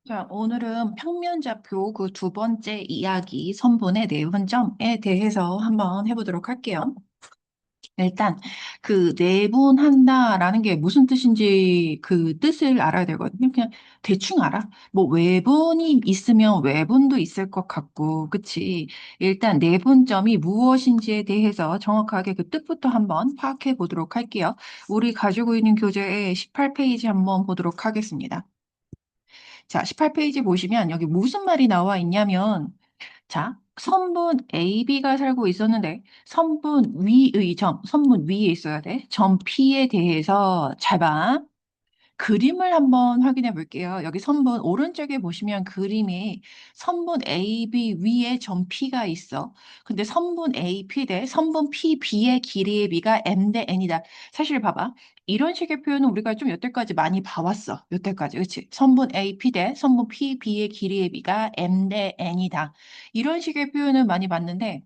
자, 오늘은 평면좌표 그 두 번째 이야기 선분의 내분점에 대해서 한번 해보도록 할게요. 일단 그 내분한다라는 게 무슨 뜻인지 그 뜻을 알아야 되거든요. 그냥 대충 알아. 뭐 외분이 있으면 외분도 있을 것 같고, 그치? 일단 내분점이 무엇인지에 대해서 정확하게 그 뜻부터 한번 파악해 보도록 할게요. 우리 가지고 있는 교재의 18페이지 한번 보도록 하겠습니다. 자, 18페이지 보시면 여기 무슨 말이 나와 있냐면, 자, 선분 AB가 살고 있었는데, 선분 위에 있어야 돼. 점 P에 대해서 잘 봐. 그림을 한번 확인해 볼게요. 여기 선분 오른쪽에 보시면 그림에 선분 AB 위에 점 P가 있어. 근데 선분 AP 대 선분 PB의 길이의 비가 M 대 N이다. 사실 봐봐. 이런 식의 표현은 우리가 좀 여태까지 많이 봐왔어. 여태까지. 그치? 선분 AP 대 선분 PB의 길이의 비가 M 대 N이다. 이런 식의 표현을 많이 봤는데,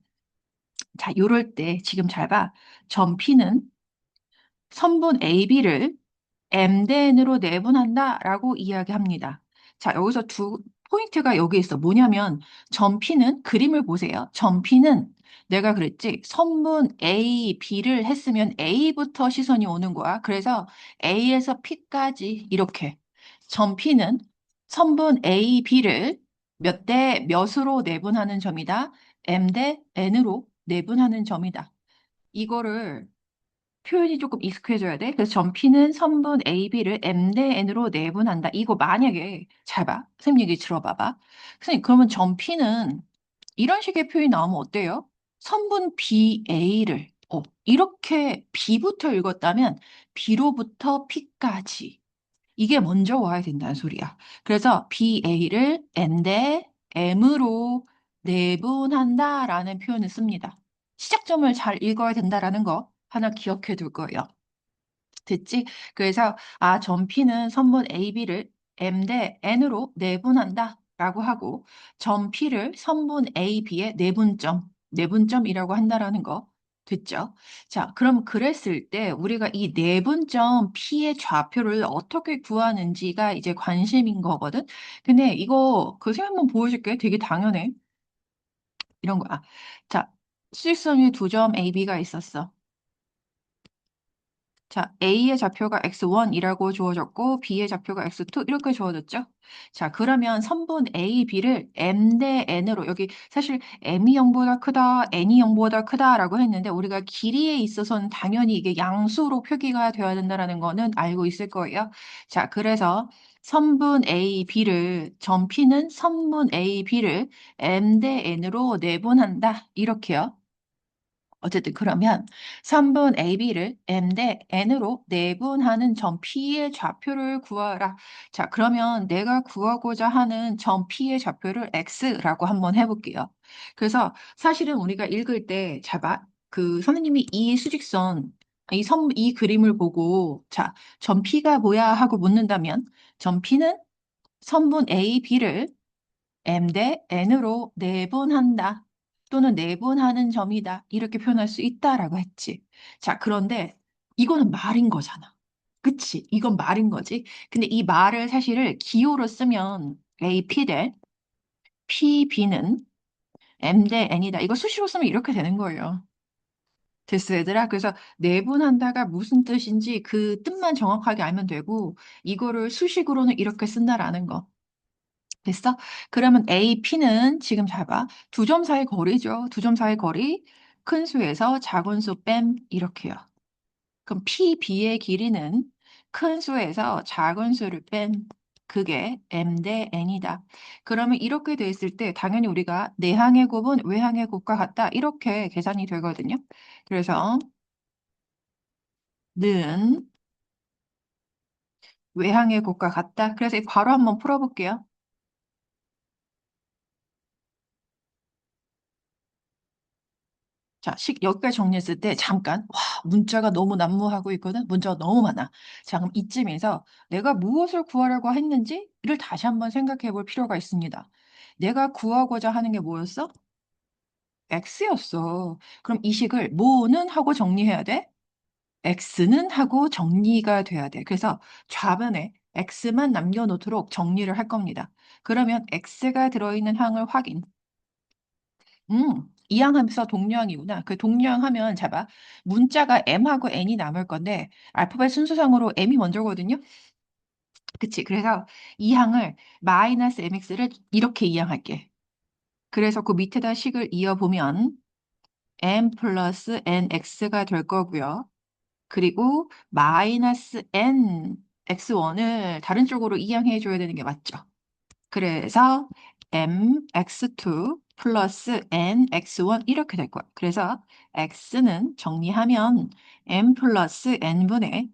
자, 요럴 때 지금 잘 봐. 점 P는 선분 AB를 M 대 N으로 내분한다라고 이야기합니다. 자, 여기서 두 포인트가 여기 있어. 뭐냐면 점 P는 그림을 보세요. 점 P는 내가 그랬지. 선분 A, B를 했으면 A부터 시선이 오는 거야. 그래서 A에서 P까지 이렇게 점 P는 선분 A, B를 몇 대 몇으로 내분하는 점이다. M 대 N으로 내분하는 점이다. 이거를 표현이 조금 익숙해져야 돼. 그래서 점피는 선분 AB를 M 대 N으로 내분한다. 이거 만약에 잘 봐. 선생님 얘기 들어봐봐. 선생님 그러면 점피는 이런 식의 표현이 나오면 어때요? 선분 BA를 이렇게 B부터 읽었다면 B로부터 P까지 이게 먼저 와야 된다는 소리야. 그래서 BA를 N 대 M으로 내분한다라는 표현을 씁니다. 시작점을 잘 읽어야 된다라는 거 하나 기억해 둘 거예요. 됐지? 그래서 점 P는 선분 AB를 M 대 N으로 내분한다 라고 하고 점 P를 선분 AB의 내분점이라고 한다라는 거 됐죠? 자, 그럼 그랬을 때 우리가 이 내분점 P의 좌표를 어떻게 구하는지가 이제 관심인 거거든. 근데 이거 그 선생님 한번 보여줄게. 되게 당연해. 이런 거야. 자, 수직선 위에 두 점 AB가 있었어. 자, A의 좌표가 x1이라고 주어졌고 B의 좌표가 x2 이렇게 주어졌죠? 자, 그러면 선분 A, B를 M 대 N으로 여기 사실 M이 0보다 크다, N이 0보다 크다라고 했는데 우리가 길이에 있어서는 당연히 이게 양수로 표기가 되어야 된다는 거는 알고 있을 거예요. 자, 그래서 선분 A, B를 점 P는 선분 A, B를 M 대 N으로 내분한다. 이렇게요. 어쨌든 그러면 3분 AB를 M 대 N으로 내분하는 점 P의 좌표를 구하라. 자, 그러면 내가 구하고자 하는 점 P의 좌표를 X라고 한번 해볼게요. 그래서 사실은 우리가 읽을 때, 자, 그 선생님이 이 수직선, 이 그림을 보고, 자, 점 P가 뭐야 하고 묻는다면, 점 P는 선분 A, B를 M 대 N으로 내분한다. 또는 내분하는 점이다. 이렇게 표현할 수 있다라고 했지. 자, 그런데 이거는 말인 거잖아. 그치? 이건 말인 거지. 근데 이 말을 사실을 기호로 쓰면 AP 대 PB는 M 대 N이다. 이거 수식으로 쓰면 이렇게 되는 거예요. 됐어, 얘들아? 그래서 내분한다가 무슨 뜻인지 그 뜻만 정확하게 알면 되고, 이거를 수식으로는 이렇게 쓴다라는 거. 됐어? 그러면 AP는 지금 잘 봐. 두 점 사이 거리죠. 두 점 사이 거리. 큰 수에서 작은 수 뺨 이렇게요. 그럼 PB의 길이는 큰 수에서 작은 수를 뺀 그게 M 대 N이다. 그러면 이렇게 돼 있을 때 당연히 우리가 내항의 곱은 외항의 곱과 같다. 이렇게 계산이 되거든요. 그래서 는 외항의 곱과 같다. 그래서 이 괄호 한번 풀어볼게요. 자, 여기까지 정리했을 때 잠깐, 와, 문자가 너무 난무하고 있거든? 문자가 너무 많아. 자, 그럼 이쯤에서 내가 무엇을 구하려고 했는지를 다시 한번 생각해 볼 필요가 있습니다. 내가 구하고자 하는 게 뭐였어? X였어. 그럼 이 식을 뭐는 하고 정리해야 돼? X는 하고 정리가 돼야 돼. 그래서 좌변에 x만 남겨놓도록 정리를 할 겁니다. 그러면 x가 들어있는 항을 확인. 이항하면서 동류항이구나. 그 동류항하면 잡아. 문자가 m하고 n이 남을 건데 알파벳 순서상으로 m이 먼저거든요. 그치? 그래서 이항을 마이너스 mx를 이렇게 이항할게. 그래서 그 밑에다 식을 이어보면 m 플러스 nx가 될 거고요. 그리고 마이너스 n x1을 다른 쪽으로 이항해 줘야 되는 게 맞죠? 그래서 mx2 플러스 nx1 이렇게 될 거야. 그래서 x는 정리하면 m 플러스 n분의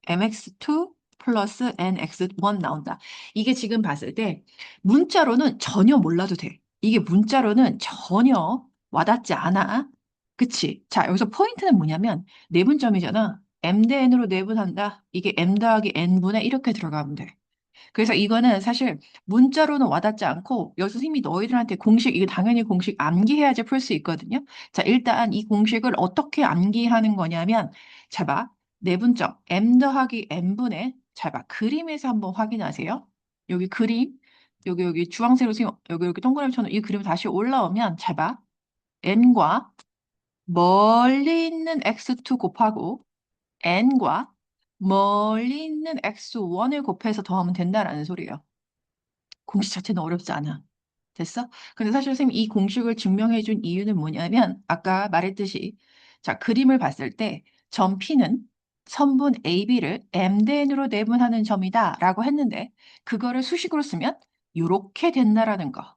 mx2 플러스 nx1 나온다. 이게 지금 봤을 때 문자로는 전혀 몰라도 돼. 이게 문자로는 전혀 와닿지 않아. 그치? 자, 여기서 포인트는 뭐냐면 내분점이잖아. m 대 n으로 내분한다. 이게 m 더하기 n분의 이렇게 들어가면 돼. 그래서 이거는 사실 문자로는 와닿지 않고 여기서 선생님이 너희들한테 공식, 이거 당연히 공식 암기해야지 풀 수 있거든요. 자, 일단 이 공식을 어떻게 암기하는 거냐면 자 봐. 내분점 m 더하기 n분의 자 봐. 그림에서 한번 확인하세요. 여기 그림 여기 주황색으로 선생님 여기 이렇게 동그라미 쳐놓은 이 그림 다시 올라오면 자 봐. n과 멀리 있는 x2 곱하고 n과 멀리 있는 x1을 곱해서 더하면 된다라는 소리예요. 공식 자체는 어렵지 않아. 됐어? 근데 사실 선생님 이 공식을 증명해 준 이유는 뭐냐면 아까 말했듯이 자, 그림을 봤을 때 점 P는 선분 AB를 M 대 N으로 내분하는 점이다 라고 했는데 그거를 수식으로 쓰면 이렇게 된다라는 거.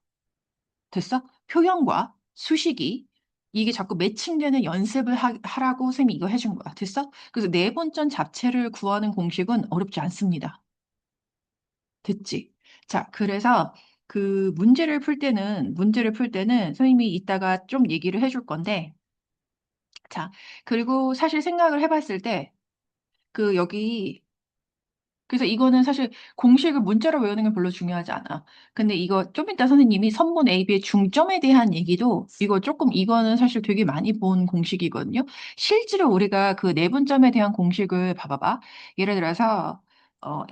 됐어? 표현과 수식이 이게 자꾸 매칭되는 연습을 하라고 선생님이 이거 해준 거야. 됐어? 그래서 내분점 잡채를 구하는 공식은 어렵지 않습니다. 됐지? 자, 그래서 그 문제를 풀 때는 선생님이 이따가 좀 얘기를 해줄 건데, 자, 그리고 사실 생각을 해봤을 때, 여기 그래서 이거는 사실 공식을 문자로 외우는 게 별로 중요하지 않아. 근데 이거 좀 이따 선생님이 선분 A, B의 중점에 대한 얘기도 이거 조금 이거는 사실 되게 많이 본 공식이거든요. 실제로 우리가 그 내분점에 대한 공식을 봐봐봐. 예를 들어서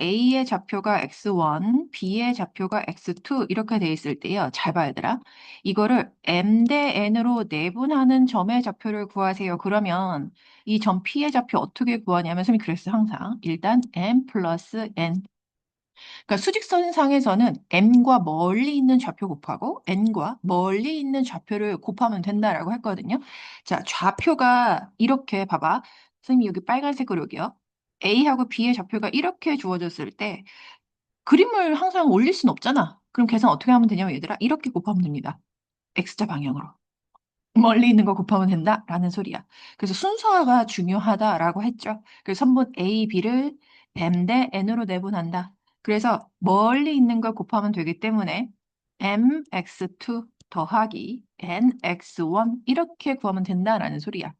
A의 좌표가 x1, B의 좌표가 x2 이렇게 돼 있을 때요. 잘 봐야 되라. 이거를 M 대 N으로 내분하는 점의 좌표를 구하세요. 그러면 이 점 P의 좌표 어떻게 구하냐면 선생님이 그랬어요, 항상. 일단 M 플러스 N. 그러니까 수직선상에서는 M과 멀리 있는 좌표 곱하고 N과 멀리 있는 좌표를 곱하면 된다라고 했거든요. 자, 좌표가 이렇게 봐봐. 선생님이 여기 빨간색으로 여기요. A하고 B의 좌표가 이렇게 주어졌을 때 그림을 항상 올릴 순 없잖아. 그럼 계산 어떻게 하면 되냐면 얘들아 이렇게 곱하면 됩니다. X자 방향으로. 멀리 있는 거 곱하면 된다라는 소리야. 그래서 순서가 중요하다라고 했죠. 그래서 선분 A, B를 M 대 N으로 내분한다. 그래서 멀리 있는 걸 곱하면 되기 때문에 MX2 더하기 NX1 이렇게 구하면 된다라는 소리야.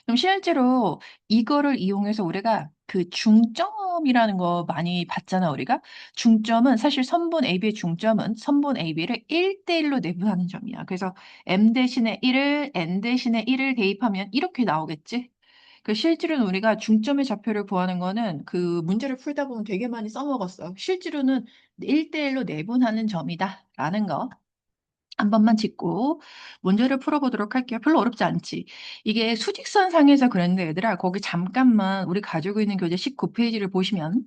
그럼 실제로 이거를 이용해서 우리가 그 중점이라는 거 많이 봤잖아, 우리가. 중점은 사실 선분 AB의 중점은 선분 AB를 1대1로 내분하는 점이야. 그래서 M 대신에 1을, N 대신에 1을 대입하면 이렇게 나오겠지? 그 실제로는 우리가 중점의 좌표를 구하는 거는 그 문제를 풀다 보면 되게 많이 써먹었어. 실제로는 1대1로 내분하는 점이다. 라는 거. 한 번만 짚고 문제를 풀어보도록 할게요. 별로 어렵지 않지. 이게 수직선 상에서 그랬는데 얘들아 거기 잠깐만 우리 가지고 있는 교재 19페이지를 보시면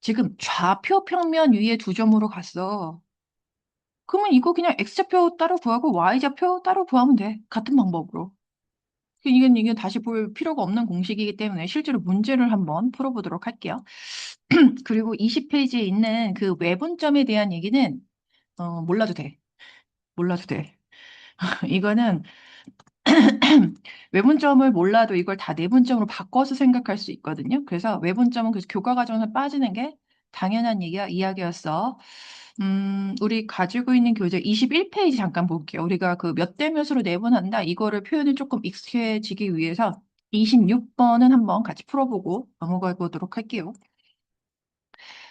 지금 좌표 평면 위에 두 점으로 갔어. 그러면 이거 그냥 x좌표 따로 구하고 y좌표 따로 구하면 돼. 같은 방법으로. 이건 다시 볼 필요가 없는 공식이기 때문에 실제로 문제를 한번 풀어보도록 할게요. 그리고 20페이지에 있는 그 외분점에 대한 얘기는 몰라도 돼. 몰라도 돼. 이거는 외분점을 몰라도 이걸 다 내분점으로 바꿔서 생각할 수 있거든요. 그래서 외분점은 그래서 교과 과정에서 빠지는 게 당연한 이야기였어. 우리 가지고 있는 교재 21페이지 잠깐 볼게요. 우리가 그 몇 대 몇으로 내분한다. 이거를 표현이 조금 익숙해지기 위해서 26번은 한번 같이 풀어보고 넘어가 보도록 할게요.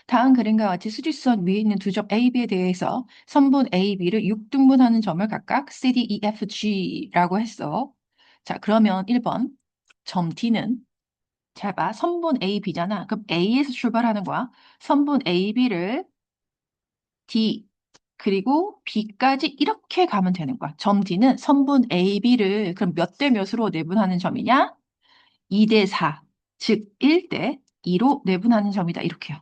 다음 그림과 같이 수직선 위에 있는 두 점 A, B에 대해서 선분 A, B를 6등분하는 점을 각각 C, D, E, F, G라고 했어. 자, 그러면 1번 점 D는 잘 봐. 선분 A, B잖아. 그럼 A에서 출발하는 거야. 선분 A, B를 D, 그리고 B까지 이렇게 가면 되는 거야. 점 D는 선분 A, B를 그럼 몇 대 몇으로 내분하는 점이냐? 2대 4, 즉 1대 2로 내분하는 점이다. 이렇게요.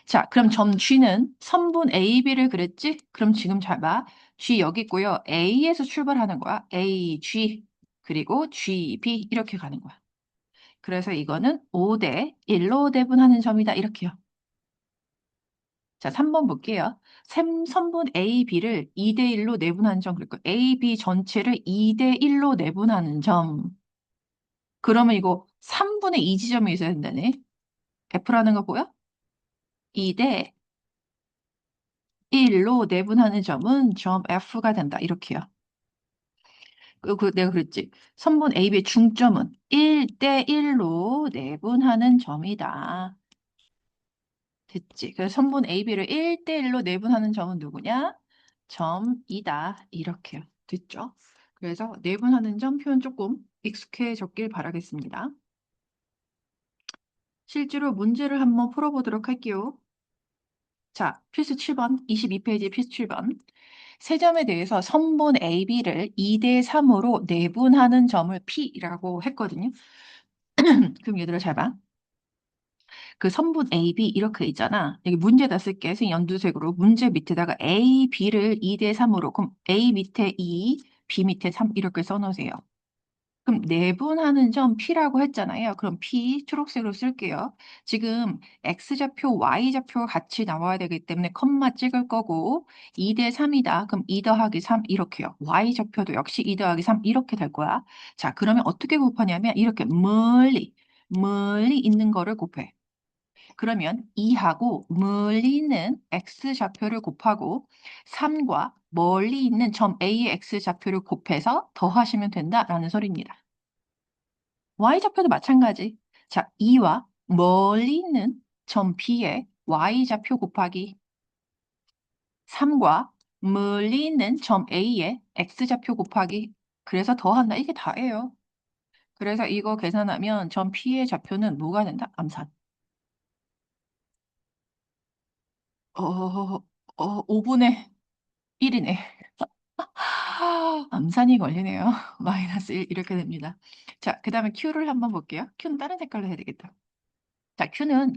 자, 그럼 점 G는 선분 A, B를 그랬지? 그럼 지금 잘 봐. G 여기 있고요. A에서 출발하는 거야. A, G, 그리고 G, B 이렇게 가는 거야. 그래서 이거는 5대 1로 내분하는 점이다. 이렇게요. 자, 3번 볼게요. 선분 A, B를 2대 1로 내분하는 점, 그리고 A, B 전체를 2대 1로 내분하는 점. 그러면 이거 3분의 2 지점이 있어야 된다네. F라는 거 보여? 2대 1로 내분하는 점은 점 F가 된다. 이렇게요. 내가 그랬지. 선분 A, B의 중점은 1대 1로 내분하는 점이다. 됐지. 그래서 선분 A, B를 1대 1로 내분하는 점은 누구냐? 점 2다. 이렇게요. 됐죠? 그래서 내분하는 점 표현 조금 익숙해졌길 바라겠습니다. 실제로 문제를 한번 풀어보도록 할게요. 자, 필수 7번, 22페이지 필수 7번. 세 점에 대해서 선분 A, B를 2대 3으로 내분하는 점을 P라고 했거든요. 그럼 얘들아 잘 봐. 그 선분 A, B 이렇게 있잖아. 여기 문제다 쓸게. 선생님 연두색으로 문제 밑에다가 A, B를 2대 3으로 그럼 A 밑에 2, B 밑에 3 이렇게 써놓으세요. 그럼 내분하는 점 P라고 했잖아요. 그럼 P 초록색으로 쓸게요. 지금 X좌표, Y좌표가 같이 나와야 되기 때문에 컴마 찍을 거고 2대 3이다. 그럼 2 더하기 3 이렇게요. Y좌표도 역시 2 더하기 3 이렇게 될 거야. 자, 그러면 어떻게 곱하냐면 이렇게 멀리 있는 거를 곱해. 그러면 2하고 멀리 있는 X좌표를 곱하고 3과 멀리 있는 점 A의 X좌표를 곱해서 더하시면 된다라는 소리입니다. Y좌표도 마찬가지. 자, 2와 멀리 있는 점 B의 Y좌표 곱하기 3과 멀리 있는 점 A의 X좌표 곱하기 그래서 더한다. 이게 다예요. 그래서 이거 계산하면 점 P의 좌표는 뭐가 된다? 암산. 5분의 1이네. 암산이 걸리네요. 마이너스 1 이렇게 됩니다. 자, 그 다음에 Q를 한번 볼게요. Q는 다른 색깔로 해야 되겠다. 자, Q는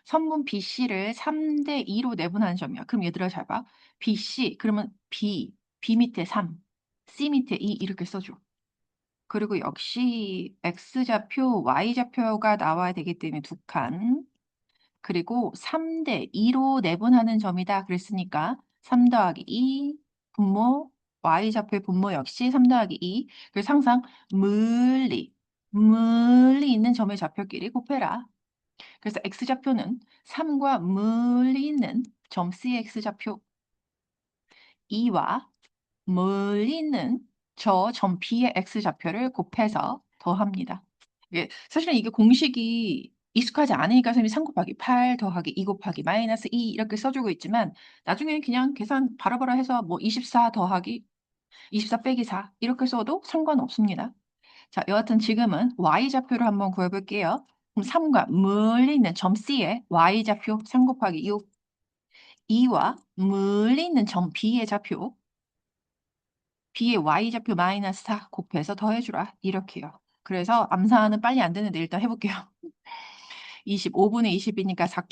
선분 BC를 3대 2로 내분하는 점이야. 그럼 얘들아 잘 봐. BC 그러면 B 밑에 3, C 밑에 2 이렇게 써줘. 그리고 역시 X좌표, Y좌표가 나와야 되기 때문에 두 칸. 그리고 3대 2로 내분하는 점이다. 그랬으니까 3 더하기 2 분모 Y좌표의 분모 역시 3 더하기 2. 그래서 항상 멀리 있는 점의 좌표끼리 곱해라. 그래서 X좌표는 3과 멀리 있는 점 C의 X좌표 2와 멀리 있는 저 점 B의 X좌표를 곱해서 더합니다. 사실은 이게 공식이 익숙하지 않으니까 선생님이 3 곱하기 8 더하기 2 곱하기 마이너스 2 이렇게 써주고 있지만 나중에 그냥 계산 바로바로 해서 뭐 24 더하기 24 빼기 4 이렇게 써도 상관없습니다. 자, 여하튼 지금은 Y좌표를 한번 구해볼게요. 그럼 3과 멀리 있는 점 C의 Y좌표 3 곱하기 6 2와 멀리 있는 점 B의 좌표 B의 Y좌표 마이너스 4 곱해서 더해주라. 이렇게요. 그래서 암산은 빨리 안 되는데 일단 해볼게요. 25분의 20이니까 4,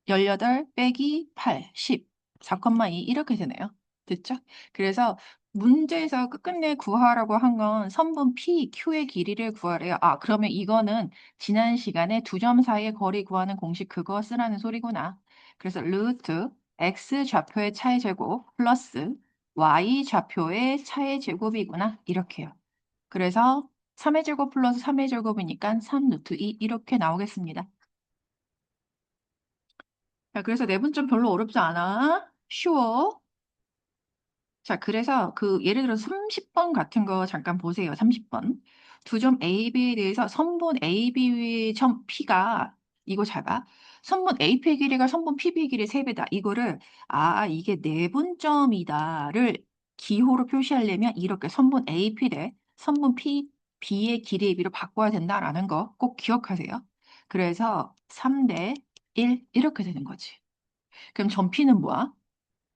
18 빼기 8, 10, 4,2 이렇게 되네요. 됐죠? 그래서 문제에서 끝끝내 구하라고 한 건 선분 P, Q의 길이를 구하래요. 아, 그러면 이거는 지난 시간에 두 점 사이의 거리 구하는 공식 그거 쓰라는 소리구나. 그래서 루트 X 좌표의 차의 제곱 플러스 Y 좌표의 차의 제곱이구나. 이렇게요. 그래서 3의 제곱 플러스 3의 제곱이니까 3 루트 2 이렇게 나오겠습니다. 자, 그래서 내분점 별로 어렵지 않아. 쉬워. 자, 그래서 예를 들어 30번 같은 거 잠깐 보세요. 30번. 두 점 A, B에 대해서 선분 A, B의 점 P가 이거 잘 봐. 선분 AP의 길이가 선분 PB의 길이 3배다. 이거를 이게 내분점이다를 기호로 표시하려면 이렇게 선분 AP 대 선분 B의 길이의 B로 바꿔야 된다라는 거 꼭 기억하세요. 그래서 3대 1 이렇게 되는 거지. 그럼 점 P는 뭐야?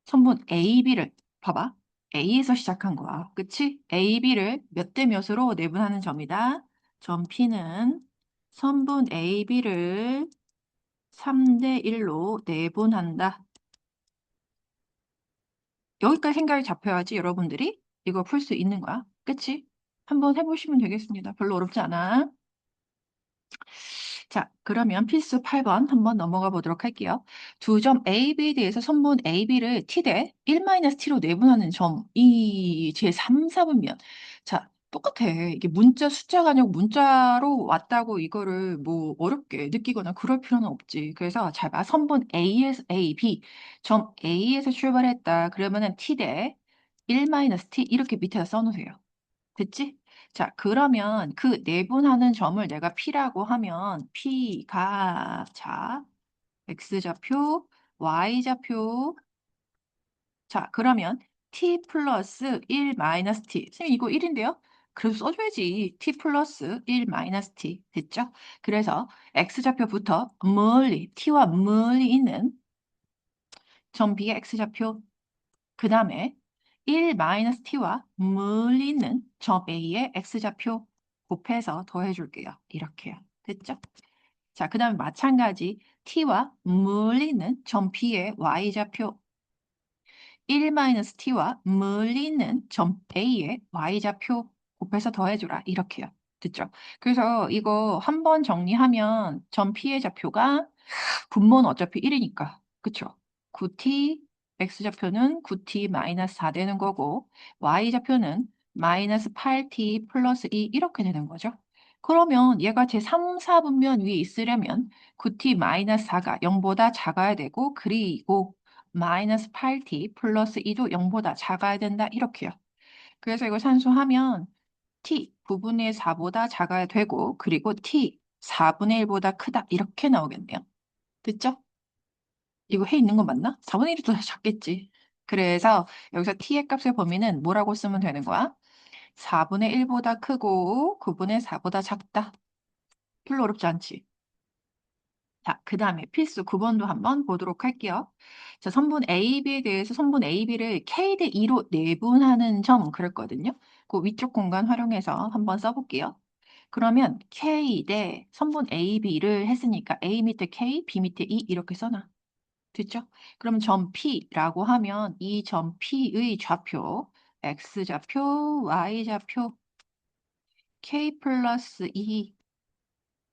선분 A, B를 봐봐. A에서 시작한 거야. 그치? A, B를 몇 대 몇으로 내분하는 점이다. 점 P는 선분 A, B를 3대 1로 내분한다. 여기까지 생각이 잡혀야지 여러분들이 이거 풀 수 있는 거야. 그치? 한번 해보시면 되겠습니다. 별로 어렵지 않아. 자, 그러면 필수 8번 한번 넘어가 보도록 할게요. 두 점 A, B에 대해서 선분 A, B를 T 대 1-T로 내분하는 점, 이 제3, 4분면. 자, 똑같아. 이게 문자 숫자가 아니고 문자로 왔다고 이거를 뭐 어렵게 느끼거나 그럴 필요는 없지. 그래서 잘 봐. 선분 A에서 A, B, 점 A에서 출발했다. 그러면은 T 대 1-T 이렇게 밑에다 써놓으세요. 됐지? 자, 그러면 그 내분하는 점을 내가 P라고 하면 P가 자, X좌표, Y좌표. 자, 그러면 T 플러스 1 마이너스 T. 선생님 이거 1인데요? 그래서 써줘야지. T 플러스 1 마이너스 T. 됐죠? 그래서 X좌표부터 멀리, T와 멀리 있는 점 B의 X좌표. 그 다음에 1-t와 멀리 있는 점 A의 x좌표 곱해서 더해줄게요. 이렇게요. 됐죠? 자, 그 다음에 마찬가지 t와 멀리 있는 점 B의 y좌표 1-t와 멀리 있는 점 A의 y좌표 곱해서 더해주라. 이렇게요. 됐죠? 그래서 이거 한 번 정리하면 점 P의 좌표가 분모는 어차피 1이니까. 그쵸? 9t, x좌표는 9t 마이너스 4 되는 거고, y좌표는 마이너스 8t 플러스 2 이렇게 되는 거죠. 그러면 얘가 제 3, 4분면 위에 있으려면 9t 마이너스 4가 0보다 작아야 되고, 그리고 마이너스 8t 플러스 2도 0보다 작아야 된다. 이렇게요. 그래서 이거 산수하면 t 9분의 4보다 작아야 되고, 그리고 t 4분의 1보다 크다. 이렇게 나오겠네요. 됐죠? 이거 해 있는 거 맞나? 4분의 1이 더 작겠지. 그래서 여기서 t의 값의 범위는 뭐라고 쓰면 되는 거야? 4분의 1보다 크고 9분의 4보다 작다. 별로 어렵지 않지? 자, 그 다음에 필수 9번도 한번 보도록 할게요. 자, 선분 AB에 대해서 선분 AB를 K 대 2로 내분하는 점 그랬거든요. 그 위쪽 공간 활용해서 한번 써볼게요. 그러면 K 대 선분 AB를 했으니까 A 밑에 K, B 밑에 2 이렇게 써놔. 됐죠? 그럼 점 P라고 하면 이 점 P의 좌표, X좌표, Y좌표, K 플러스 2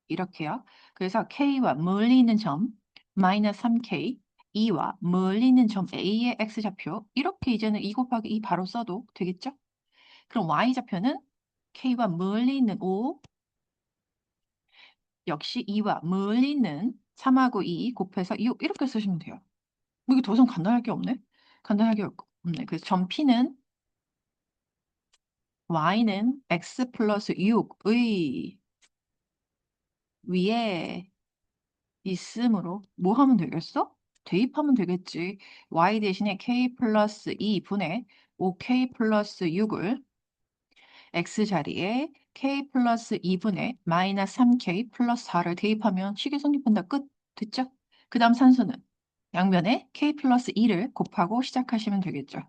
이렇게요. 그래서 K와 멀리 있는 점 마이너스 3K, 2와 멀리 있는 점 A의 X좌표 이렇게 이제는 2 곱하기 2 바로 써도 되겠죠? 그럼 Y좌표는 K와 멀리 있는 5 역시 2와 멀리 있는 3하고 2 곱해서 6 이렇게 쓰시면 돼요. 뭐 이게 더 이상 간단할 게 없네? 간단할 게 없네. 그래서 점 P는 y는 x 플러스 6의 위에 있으므로 뭐 하면 되겠어? 대입하면 되겠지. y 대신에 k 플러스 2분의 5k 플러스 6을 x 자리에 k 플러스 2분의 마이너스 3k 플러스 4를 대입하면 식이 성립한다. 끝. 됐죠? 그 다음 산수는 양면에 k 플러스 2를 곱하고 시작하시면 되겠죠.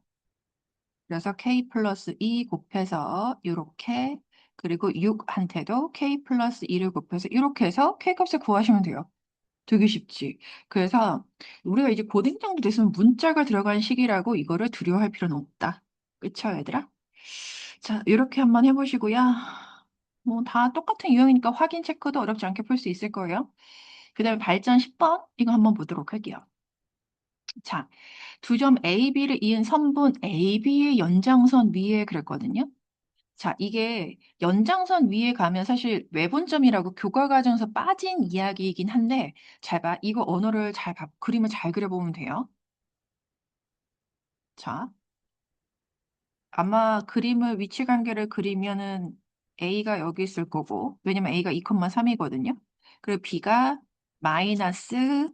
그래서 k 플러스 2 곱해서 이렇게 그리고 6한테도 k 플러스 2를 곱해서 이렇게 해서 k 값을 구하시면 돼요. 되게 쉽지. 그래서 우리가 이제 고등 정도 됐으면 문자가 들어간 식이라고 이거를 두려워할 필요는 없다. 그쵸, 얘들아? 자, 이렇게 한번 해보시고요. 뭐 다 똑같은 유형이니까 확인 체크도 어렵지 않게 풀 수 있을 거예요. 그 다음에 발전 10번 이거 한번 보도록 할게요. 자, 두 점 A, B를 이은 선분 AB의 연장선 위에 그랬거든요. 자, 이게 연장선 위에 가면 사실 외분점이라고 교과 과정에서 빠진 이야기이긴 한데 잘 봐. 이거 언어를 잘 봐. 그림을 잘 그려보면 돼요. 자, 아마 그림을 위치 관계를 그리면은 A가 여기 있을 거고 왜냐면 A가 2,3이거든요. 그리고 B가 마이너스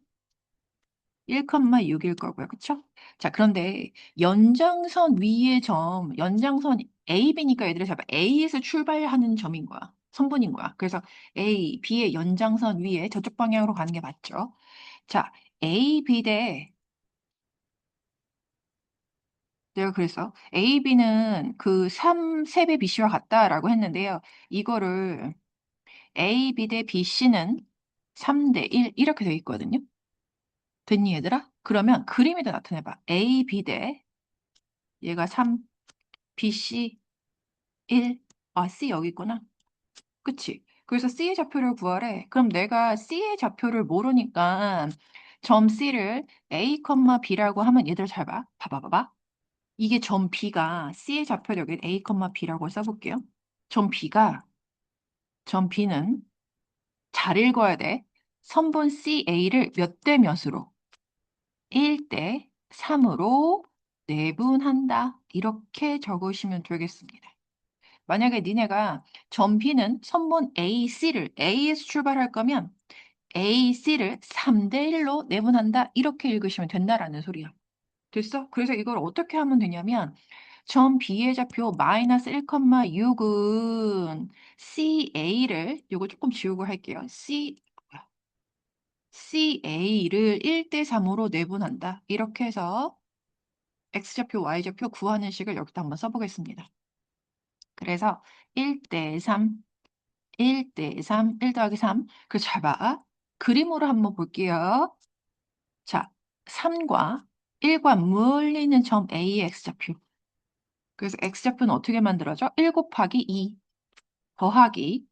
1,6일 거고요. 그쵸? 자, 그런데 연장선 위의 점, 연장선 AB니까 얘들아 잡아. A에서 출발하는 점인 거야. 성분인 거야. 그래서 A, B의 연장선 위에 저쪽 방향으로 가는 게 맞죠? 자, A, B 대 내가 그래서 A, B는 그 3배 BC와 같다라고 했는데요. 이거를 A, B 대 BC는 3대 1 이렇게 돼 있거든요. 됐니 얘들아? 그러면 그림에다 나타내봐. A, B 대 얘가 3, BC 1. 아, C 여기 있구나. 그치? 그래서 C의 좌표를 구하래. 그럼 내가 C의 좌표를 모르니까 점 C를 A, B라고 하면 얘들 잘 봐. 봐봐. 이게 점 B가 C의 좌표를 여기 A, B라고 써볼게요. 점 B가 점 B는 잘 읽어야 돼. 선분 CA를 몇 대 몇으로? 1대 3으로 내분한다. 이렇게 적으시면 되겠습니다. 만약에 니네가 점 B는 선분 AC를 A에서 출발할 거면 AC를 3대 1로 내분한다. 이렇게 읽으시면 된다라는 소리야. 됐어? 그래서 이걸 어떻게 하면 되냐면 점 B의 좌표 마이너스 1,6은 CA를 요거 조금 지우고 할게요. CA를 1대 3으로 내분한다. 이렇게 해서 X좌표, Y좌표 구하는 식을 여기다 한번 써보겠습니다. 그래서 1대 3, 1대 3, 1 더하기 3. 그래서 잘 봐. 그림으로 한번 볼게요. 자, 3과 1과 멀리 있는 점 A의 X좌표. 그래서 X좌표는 어떻게 만들어져? 1 곱하기 2 더하기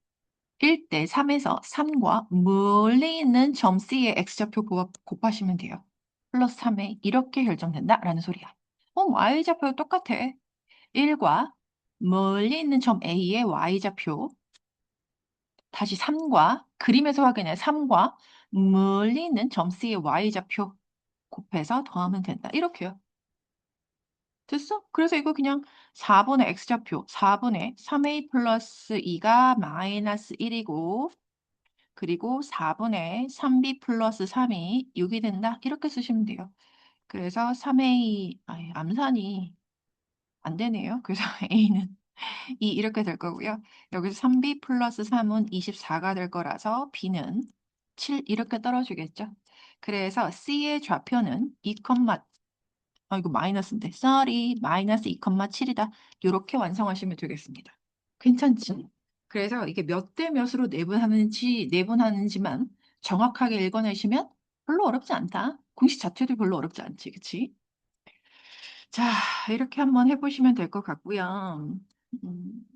1대 3에서 3과 멀리 있는 점 C의 X좌표 곱하시면 돼요. 플러스 3에 이렇게 결정된다라는 소리야. Y좌표 똑같아. 1과 멀리 있는 점 A의 Y좌표 다시 3과 그림에서 확인해 3과 멀리 있는 점 C의 Y좌표 곱해서 더하면 된다. 이렇게요. 됐어? 그래서 이거 그냥 4분의 X좌표 4분의 3A 플러스 2가 마이너스 1이고 그리고 4분의 3B 플러스 3이 6이 된다. 이렇게 쓰시면 돼요. 그래서 3A 암산이 안 되네요. 그래서 A는 2 이렇게 될 거고요. 여기서 3B 플러스 3은 24가 될 거라서 B는 7 이렇게 떨어지겠죠. 그래서 C의 좌표는 2, 이거 마이너스인데. sorry, 마이너스 2,7이다. 이렇게 완성하시면 되겠습니다. 괜찮지? 그래서 이게 몇 대 몇으로 내분하는지만 정확하게 읽어내시면 별로 어렵지 않다. 공식 자체도 별로 어렵지 않지, 그치? 자, 이렇게 한번 해보시면 될 것 같고요. 음,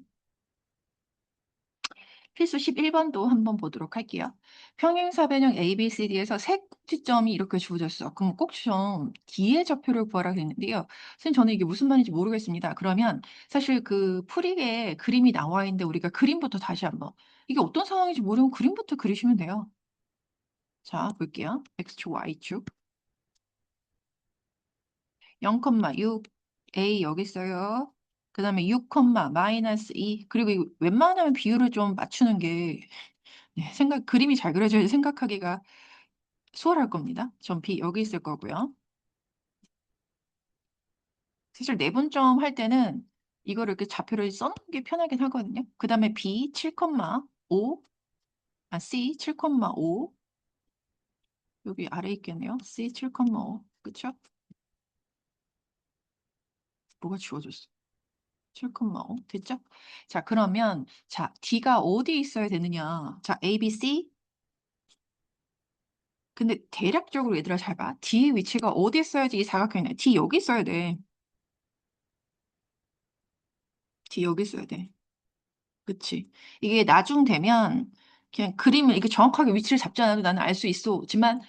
필수 11번도 한번 보도록 할게요. 평행사변형 ABCD에서 세 꼭지점이 이렇게 주어졌어. 그럼 꼭지점 D의 좌표를 구하라 그랬는데요. 선생님 저는 이게 무슨 말인지 모르겠습니다. 그러면 사실 그 풀이에 그림이 나와 있는데 우리가 그림부터 다시 한번 이게 어떤 상황인지 모르면 그림부터 그리시면 돼요. 자, 볼게요. X축, Y축. 0,6 A 여기 있어요. 그 다음에 6, 마이너스 2. 그리고 이거 웬만하면 비율을 좀 맞추는 게 그림이 잘 그려져야 생각하기가 수월할 겁니다. 전 B 여기 있을 거고요. 사실 내분점 할 때는 이거를 이렇게 좌표를 써놓는 게 편하긴 하거든요. 그 다음에 B 7,5, C 7,5 여기 아래 있겠네요. C 7,5 그쵸? 뭐가 지워졌어? 7,5 됐죠? 자 그러면 자 D가 어디 있어야 되느냐? 자 A, B, C 근데 대략적으로 얘들아 잘 봐. D의 위치가 어디 있어야지 이 사각형이네. D 여기 있어야 돼. D 여기 있어야 돼. 그치. 이게 나중 되면 그냥 그림을 이렇게 정확하게 위치를 잡지 않아도 나는 알 수 있어지만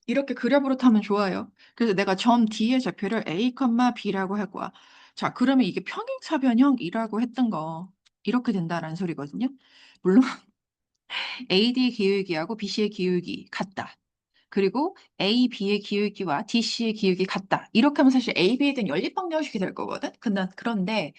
이렇게 그려버릇하면 좋아요. 그래서 내가 점 D의 좌표를 A, B라고 할 거야. 자, 그러면 이게 평행사변형이라고 했던 거 이렇게 된다라는 소리거든요. 물론 AD의 기울기하고 BC의 기울기 같다. 그리고 A, B의 기울기와 D, C의 기울기 같다. 이렇게 하면 사실 A, B에 대한 연립방정식이 될 거거든. 그런데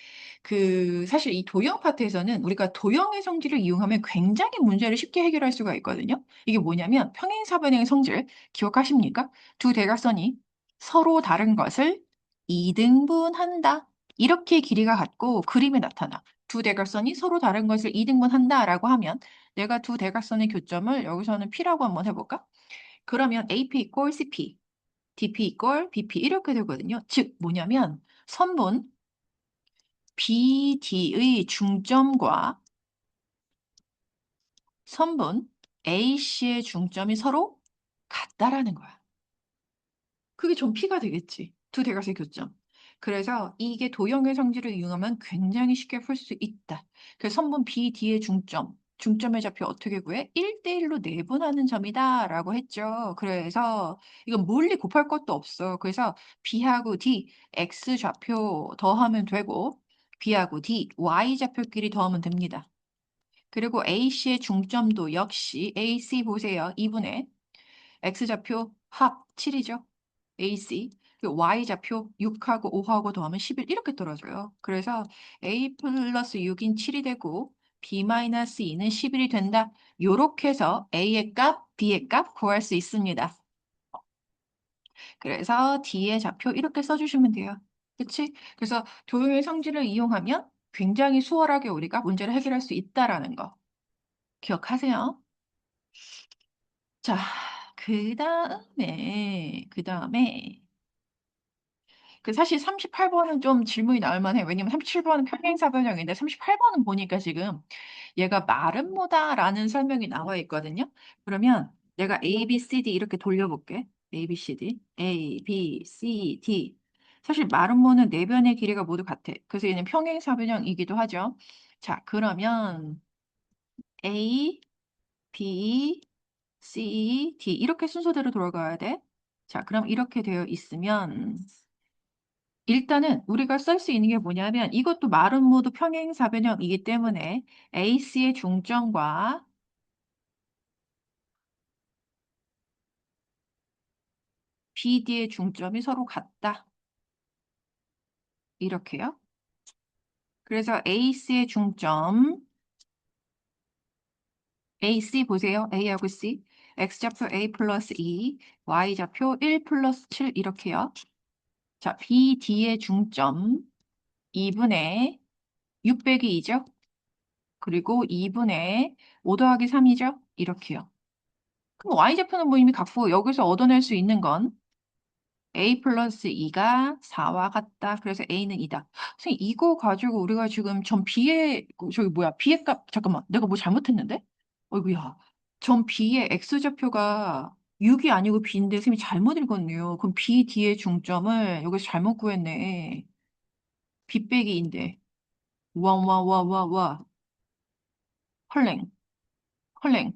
사실 이 도형 파트에서는 우리가 도형의 성질을 이용하면 굉장히 문제를 쉽게 해결할 수가 있거든요. 이게 뭐냐면 평행사변형의 성질 기억하십니까? 두 대각선이 서로 다른 것을 이등분한다. 이렇게 길이가 같고 그림에 나타나. 두 대각선이 서로 다른 것을 이등분한다라고 하면 내가 두 대각선의 교점을 여기서는 P라고 한번 해볼까? 그러면 AP equal CP, DP equal BP 이렇게 되거든요. 즉 뭐냐면 선분 BD의 중점과 선분 AC의 중점이 서로 같다라는 거야. 그게 전 P가 되겠지. 두 대각의 교점. 그래서 이게 도형의 성질을 이용하면 굉장히 쉽게 풀 수 있다. 그래서 선분 BD의 중점의 좌표 어떻게 구해? 1대1로 내분하는 점이다 라고 했죠. 그래서 이건 물리 곱할 것도 없어. 그래서 B하고 D, X 좌표 더하면 되고 B하고 D, Y 좌표끼리 더하면 됩니다. 그리고 AC의 중점도 역시 AC 보세요. 2분의 X좌표 합 7이죠. AC. 그리고 Y좌표 6하고 5하고 더하면 11 이렇게 떨어져요. 그래서 A 플러스 6인 7이 되고 B 마이너스 2는 11이 된다. 요렇게 해서 A의 값, B의 값 구할 수 있습니다. 그래서 D의 좌표 이렇게 써주시면 돼요. 그치? 그래서 도형의 성질을 이용하면 굉장히 수월하게 우리가 문제를 해결할 수 있다라는 거 기억하세요. 자, 그 다음에 사실 38번은 좀 질문이 나올 만해. 왜냐면 37번은 평행사변형인데 38번은 보니까 지금 얘가 마름모다라는 설명이 나와 있거든요. 그러면 내가 A, B, C, D 이렇게 돌려볼게. A, B, C, D, A, B, C, D. 사실 마름모는 네 변의 길이가 모두 같아. 그래서 얘는 평행사변형이기도 하죠. 자, 그러면 A, B, C, D 이렇게 순서대로 돌아가야 돼. 자, 그럼 이렇게 되어 있으면 일단은 우리가 쓸 수 있는 게 뭐냐면 이것도 마름 모드 평행사변형이기 때문에 AC의 중점과 BD의 중점이 서로 같다. 이렇게요. 그래서 AC의 중점 AC 보세요. A하고 C. X좌표 A 플러스 2, Y좌표 1 플러스 7 이렇게요. 자, BD의 중점 2분의 6 빼기 2죠. 그리고 2분의 5 더하기 3이죠. 이렇게요. 그럼 Y좌표는 뭐 이미 갖고 여기서 얻어낼 수 있는 건 A 플러스 2가 4와 같다. 그래서 A는 2다. 선생님, 이거 가지고 우리가 지금 전 B의, 저기 뭐야, B의 값, 잠깐만, 내가 뭐 잘못했는데? 어이구야. 전 B의 X좌표가 6이 아니고 B인데 선생님이 잘못 읽었네요. 그럼 B, D의 중점을 여기서 잘못 구했네. B 빼기인데. 와, 와, 와, 와, 와. 헐랭, 헐랭.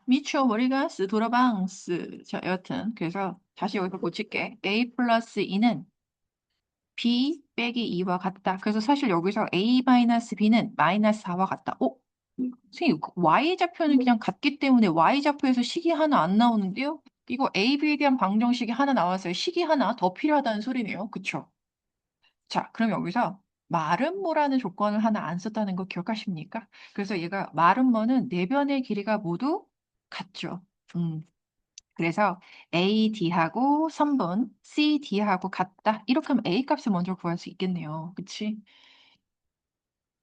미쳐버리가스, 도라방스. 자, 여튼, 그래서 다시 여기서 고칠게. A 플러스 2는 B 빼기 2와 같다. 그래서 사실 여기서 A 마이너스 B는 마이너스 4와 같다. 선생님, Y좌표는 그냥 같기 때문에 Y좌표에서 식이 하나 안 나오는데요? 이거 A, B에 대한 방정식이 하나 나왔어요. 식이 하나 더 필요하다는 소리네요. 그쵸? 자, 그럼 여기서 마름모라는 조건을 하나 안 썼다는 거 기억하십니까? 그래서 얘가 마름모는 네 변의 길이가 모두 같죠. 그래서 AD하고 선분 CD하고 같다. 이렇게 하면 A 값을 먼저 구할 수 있겠네요. 그치?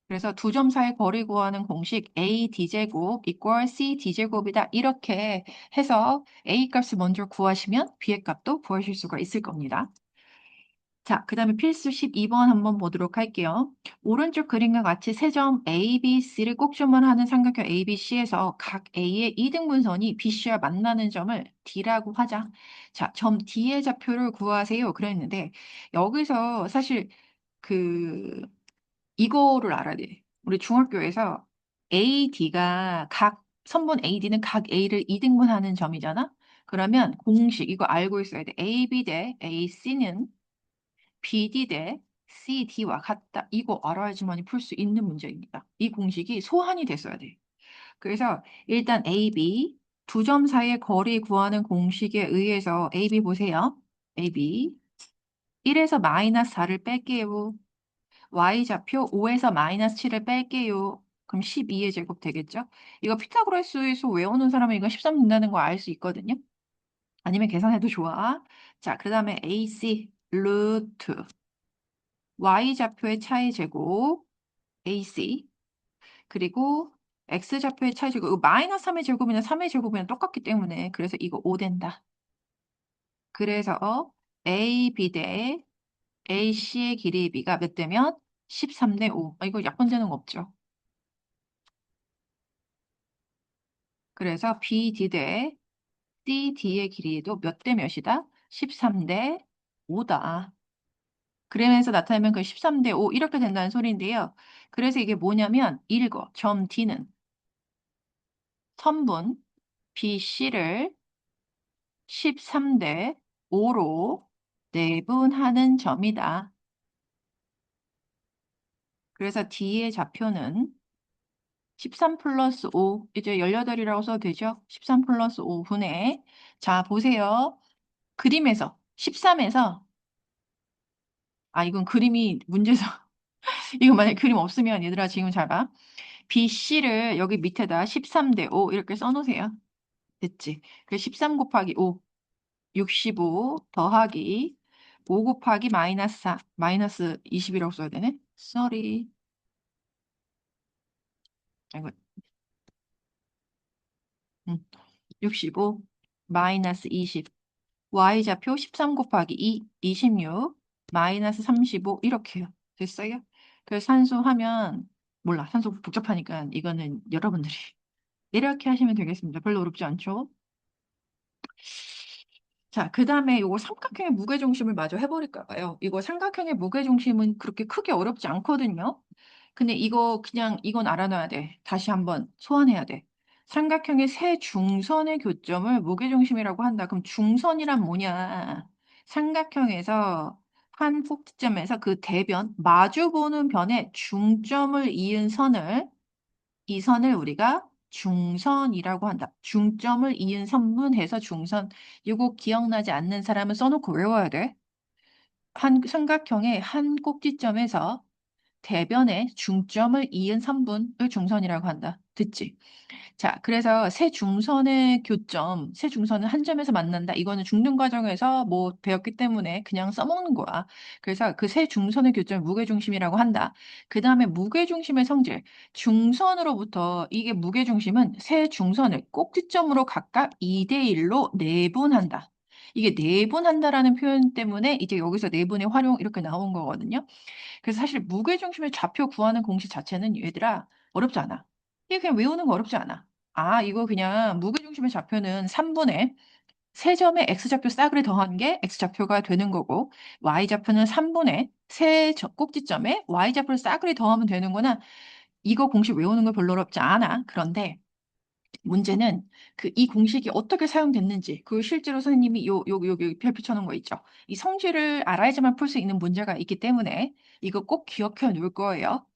그래서 두 점 사이 거리 구하는 공식 AD제곱 equal CD제곱이다. 이렇게 해서 A 값을 먼저 구하시면 B의 값도 구하실 수가 있을 겁니다. 자, 그 다음에 필수 12번 한번 보도록 할게요. 오른쪽 그림과 같이 세 점 A, B, C를 꼭지점을 하는 삼각형 A, B, C에서 각 A의 이등분선이 BC와 만나는 점을 D라고 하자. 자, 점 D의 좌표를 구하세요. 그랬는데 여기서 사실 그 이거를 알아야 돼. 우리 중학교에서 AD가 각 선분 AD는 각 A를 이등분하는 점이잖아. 그러면 공식 이거 알고 있어야 돼. AB 대 AC는 BD 대 CD와 같다. 이거 알아야지만 풀 수 있는 문제입니다. 이 공식이 소환이 됐어야 돼. 그래서 일단 AB, 두 점 사이의 거리 구하는 공식에 의해서 AB 보세요. AB. 1에서 마이너스 4를 뺄게요. Y좌표 5에서 마이너스 7을 뺄게요. 그럼 12의 제곱 되겠죠? 이거 피타고라스에서 외우는 사람은 이거 13 된다는 거 알 수 있거든요. 아니면 계산해도 좋아. 자, 그 다음에 AC 루트 Y좌표의 차이 제곱 AC 그리고 X좌표의 차이 제곱 이거 마이너스 3의 제곱이나 3의 제곱이랑 똑같기 때문에 그래서 이거 5 된다. 그래서 AB 대 AC의 길이의 비가 몇 대면 13대 5. 이거 약분되는 거 없죠. 그래서 BD 대 CD의 길이도 몇 대 몇이다? 13대 5다. 그러면서 나타내면 그 13대 5 이렇게 된다는 소리인데요. 그래서 이게 뭐냐면 읽어. 점 D는 선분 BC를 13대 5로 내분하는 점이다. 그래서 D의 좌표는 13 플러스 5, 이제 18이라고 써도 되죠? 13 플러스 5분의, 자, 보세요. 그림에서, 13에서, 이건 그림이 문제죠. 이거 만약에 그림 없으면 얘들아 지금 잘 봐. BC를 여기 밑에다 13대 5 이렇게 써놓으세요. 됐지? 그래서 13 곱하기 5, 65 더하기 5 곱하기 마이너스 4, 마이너스 20이라고 써야 되네? sorry. 아이고, 65 마이너스 20 Y좌표 13 곱하기 2, 26 마이너스 35 이렇게요. 됐어요? 그래서 산수하면 몰라. 산수 복잡하니까 이거는 여러분들이 이렇게 하시면 되겠습니다. 별로 어렵지 않죠? 자, 그 다음에 이거 삼각형의 무게중심을 마저 해버릴까 봐요. 이거 삼각형의 무게중심은 그렇게 크게 어렵지 않거든요. 근데 이거 그냥 이건 알아놔야 돼. 다시 한번 소환해야 돼. 삼각형의 세 중선의 교점을 무게중심이라고 한다. 그럼 중선이란 뭐냐? 삼각형에서 한 꼭지점에서 그 대변, 마주보는 변에 중점을 이은 선을 이 선을 우리가 중선이라고 한다. 중점을 이은 선분해서 중선. 이거 기억나지 않는 사람은 써놓고 외워야 돼. 한 삼각형의 한 꼭지점에서 대변에 중점을 이은 선분을 중선이라고 한다. 듣지? 자, 그래서 세 중선의 교점, 세 중선은 한 점에서 만난다. 이거는 중등 과정에서 뭐 배웠기 때문에 그냥 써먹는 거야. 그래서 그 세 중선의 교점을 무게중심이라고 한다. 그 다음에 무게중심의 성질. 중선으로부터 이게 무게중심은 세 중선을 꼭지점으로 각각 2대1로 내분한다. 이게 내분한다라는 표현 때문에 이제 여기서 내분의 활용 이렇게 나온 거거든요. 그래서 사실 무게중심의 좌표 구하는 공식 자체는 얘들아 어렵지 않아. 이게 그냥 외우는 거 어렵지 않아. 이거 그냥 무게중심의 좌표는 3분의 세점의 x좌표 싸그리 더한 게 x좌표가 되는 거고 y좌표는 3분의 세 꼭지점에 y좌표를 싸그리 더하면 되는 거나 이거 공식 외우는 거 별로 어렵지 않아. 그런데 문제는 그 이 공식이 어떻게 사용됐는지 그 실제로 선생님이 여기 별표 쳐놓은 거 있죠. 이 성질을 알아야지만 풀 수 있는 문제가 있기 때문에 이거 꼭 기억해 놓을 거예요.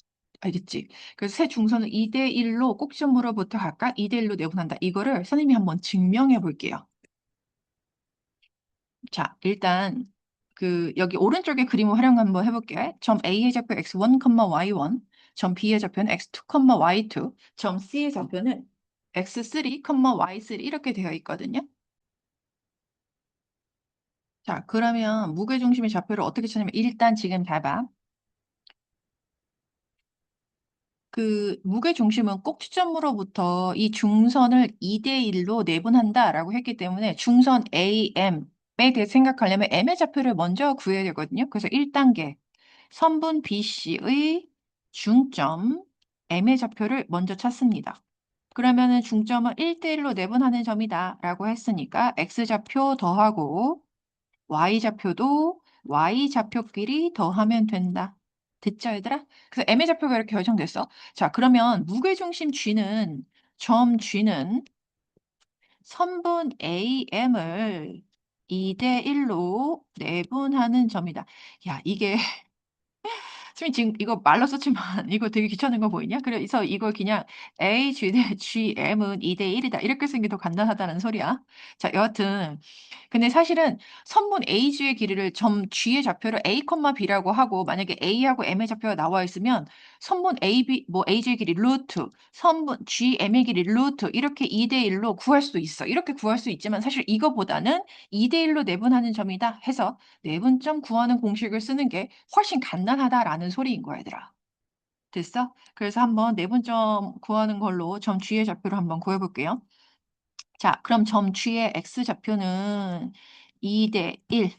알겠지? 그래서 세 중선을 2대1로 꼭지점으로부터 각각 2대1로 내분한다. 이거를 선생님이 한번 증명해 볼게요. 자, 일단 그 여기 오른쪽에 그림을 활용 한번 해볼게. 점 A의 좌표 x1, y1, 점 B의 좌표는 x2, y2, 점 C의 좌표는 x3, y3 이렇게 되어 있거든요. 자, 그러면 무게중심의 좌표를 어떻게 찾냐면 일단 지금 잘 봐. 그 무게중심은 꼭지점으로부터 이 중선을 2대1로 내분한다라고 했기 때문에 중선 AM에 대해 생각하려면 M의 좌표를 먼저 구해야 되거든요. 그래서 1단계 선분 BC의 중점 M의 좌표를 먼저 찾습니다. 그러면은 중점은 1대1로 내분하는 점이다 라고 했으니까 X좌표 더하고 Y좌표도 Y좌표끼리 더하면 된다. 됐죠, 얘들아? 그래서 M의 좌표가 이렇게 결정됐어. 자, 그러면 무게중심 G는 점 G는 선분 AM을 2대1로 내분하는 점이다. 야, 이게 수민 지금 이거 말로 썼지만 이거 되게 귀찮은 거 보이냐? 그래서 이걸 그냥 A, G 대 GM은 2대 1이다. 이렇게 쓰는 게 더 간단하다는 소리야. 자, 여하튼 근데 사실은 선분 AG의 길이를 점 G의 좌표를 A, B라고 하고 만약에 A하고 M의 좌표가 나와 있으면 선분 AB 뭐 AG의 길이 루트, 선분 GM의 길이 루트 이렇게 2대 1로 구할 수도 있어. 이렇게 구할 수 있지만 사실 이거보다는 2대 1로 내분하는 점이다 해서 내분점 구하는 공식을 쓰는 게 훨씬 간단하다라는 소리인 거야, 얘들아. 됐어? 그래서 한번 내분점 구하는 걸로 점 G의 좌표를 한번 구해 볼게요. 자, 그럼 점 G의 X 좌표는 2대 1.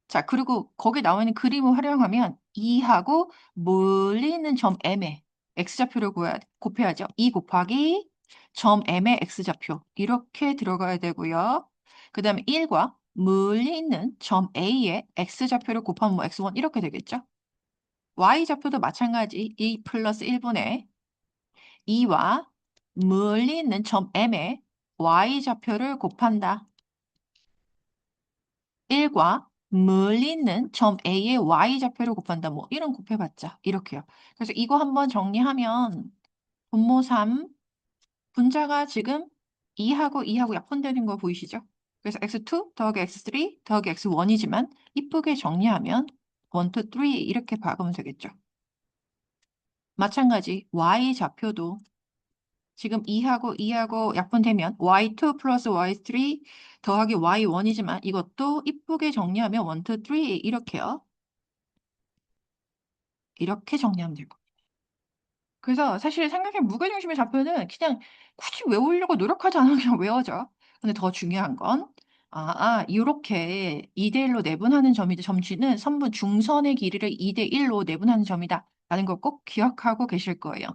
자, 그리고 거기 나와 있는 그림을 활용하면 2하고 멀리 있는 점 M의 X좌표를 곱해야죠. 2 곱하기 점 M의 X좌표. 이렇게 들어가야 되고요. 그 다음에 1과 멀리 있는 점 A의 X좌표를 곱하면 뭐 X1 이렇게 되겠죠. Y좌표도 마찬가지 2 플러스 1분의 2와 멀리 있는 점 M의 Y좌표를 곱한다. 1과 멀리 있는 점 A의 Y좌표를 곱한다. 뭐 이런 곱해봤자 이렇게요. 그래서 이거 한번 정리하면 분모 3 분자가 지금 2하고 2하고 약분되는 거 보이시죠? 그래서 x2 더하기 x3 더하기 x1이지만 이쁘게 정리하면 1, 2, 3 이렇게 박으면 되겠죠. 마찬가지 Y좌표도 지금 2하고 2하고 약분되면 y2 플러스 y3 더하기 y1이지만 이것도 이쁘게 정리하면 1, 2, 3 이렇게요. 이렇게 정리하면 되고. 그래서 사실 삼각형의 무게중심의 좌표는 그냥 굳이 외우려고 노력하지 않아도 그냥 외워져. 근데 더 중요한 건 이렇게 2대 1로 내분하는 점이다. 점쥐는 선분 중선의 길이를 2대 1로 내분하는 점이다. 라는 걸 꼭 기억하고 계실 거예요.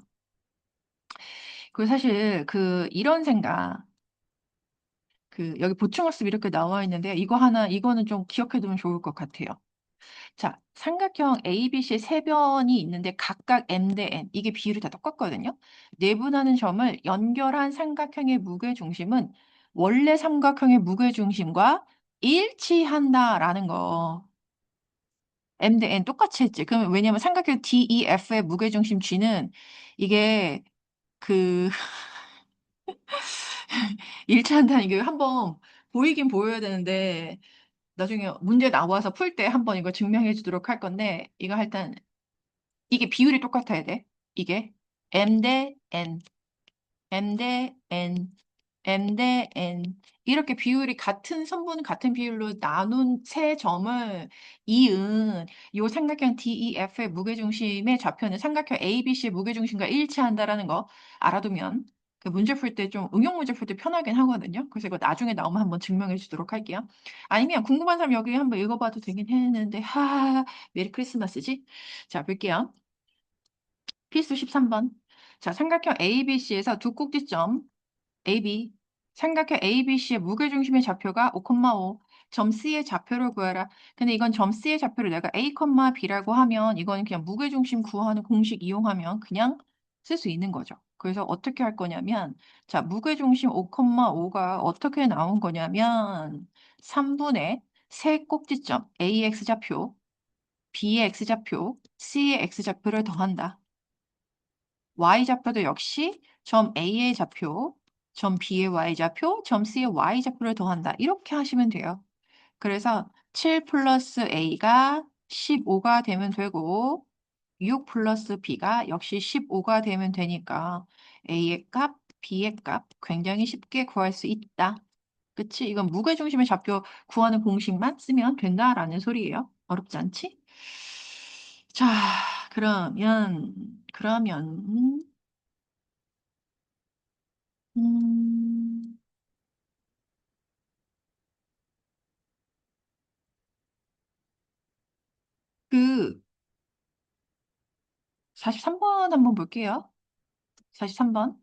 그리고 사실 이런 생각 여기 보충학습 이렇게 나와 있는데 이거는 좀 기억해 두면 좋을 것 같아요. 자, 삼각형 ABC의 세 변이 있는데 각각 M 대 N 이게 비율이 다 똑같거든요. 내분하는 점을 연결한 삼각형의 무게중심은 원래 삼각형의 무게중심과 일치한다라는 거. M 대 N 똑같이 했지. 그러면 왜냐면 삼각형 DEF의 무게중심 G는 이게 그 일치한다는 이게 한번 보이긴 보여야 되는데 나중에 문제 나와서 풀 때 한번 이거 증명해 주도록 할 건데 이거 일단 이게 비율이 똑같아야 돼. 이게 M 대 N, M 대 N, M 대 N 이렇게 비율이 같은 선분 같은 비율로 나눈 세 점을 이은 요 삼각형 DEF의 무게중심의 좌표는 삼각형 ABC의 무게중심과 일치한다라는 거 알아두면 그 문제 풀 때 좀 응용 문제 풀 때 편하긴 하거든요. 그래서 이거 나중에 나오면 한번 증명해 주도록 할게요. 아니면 궁금한 사람 여기 한번 읽어봐도 되긴 했는데 메리 크리스마스지? 자, 볼게요. 필수 13번. 자, 삼각형 ABC에서 두 꼭지점 AB, 삼각형 ABC의 무게중심의 좌표가 5,5, 점 C의 좌표를 구해라. 근데 이건 점 C의 좌표를 내가 A, B라고 하면 이거는 그냥 무게중심 구하는 공식 이용하면 그냥 쓸 수 있는 거죠. 그래서 어떻게 할 거냐면 자, 무게중심 5,5가 어떻게 나온 거냐면 3분의 세 꼭지점 A의 X좌표, B의 X좌표, C의 X좌표를 더한다. Y좌표도 역시 점 A의 좌표, 점 B의 Y좌표, 점 C의 Y좌표를 더한다. 이렇게 하시면 돼요. 그래서 7 플러스 A가 15가 되면 되고 6 플러스 B가 역시 15가 되면 되니까 A의 값, B의 값 굉장히 쉽게 구할 수 있다. 그치? 이건 무게중심의 좌표 구하는 공식만 쓰면 된다라는 소리예요. 어렵지 않지? 자, 그러면 음, 그 43번 한번 볼게요. 43번.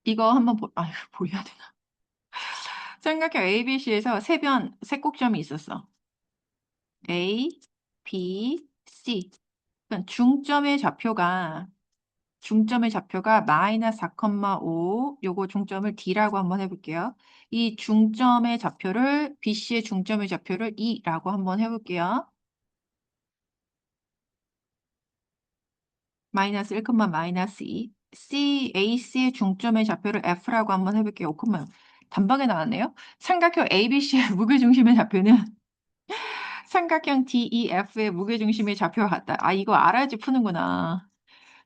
이거 한번 보여야 되나? 삼각형 ABC에서 세 꼭점이 있었어. A, B, C. 그러니까 중점의 좌표가 마이너스 4,5 요거 중점을 D라고 한번 해볼게요. 이 중점의 좌표를 BC의 중점의 좌표를 E라고 한번 해볼게요. 마이너스 1, 마이너스 2. AC의 중점의 좌표를 F라고 한번 해볼게요. 5, 단박에 나왔네요. 삼각형 ABC의 무게중심의 좌표는 삼각형 DEF의 무게중심의 좌표와 같다. 아, 이거 알아야지 푸는구나.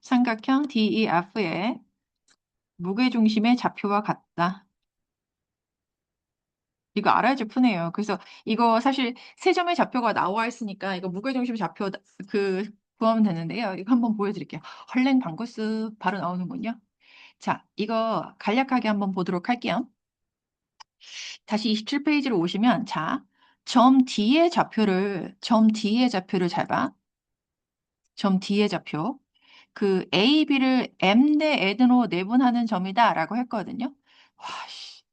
삼각형 DEF의 무게중심의 좌표와 같다. 이거 알아야지 푸네요. 그래서 이거 사실 세 점의 좌표가 나와 있으니까 이거 무게중심 좌표 구하면 되는데요. 이거 한번 보여드릴게요. 헐랭 방구스 바로 나오는군요. 자, 이거 간략하게 한번 보도록 할게요. 다시 27페이지로 오시면 자, 점 D의 좌표를 잘 봐. 점 D의 좌표. 그 A, B를 M 대 N으로 내분하는 점이다라고 했거든요. 와, 씨.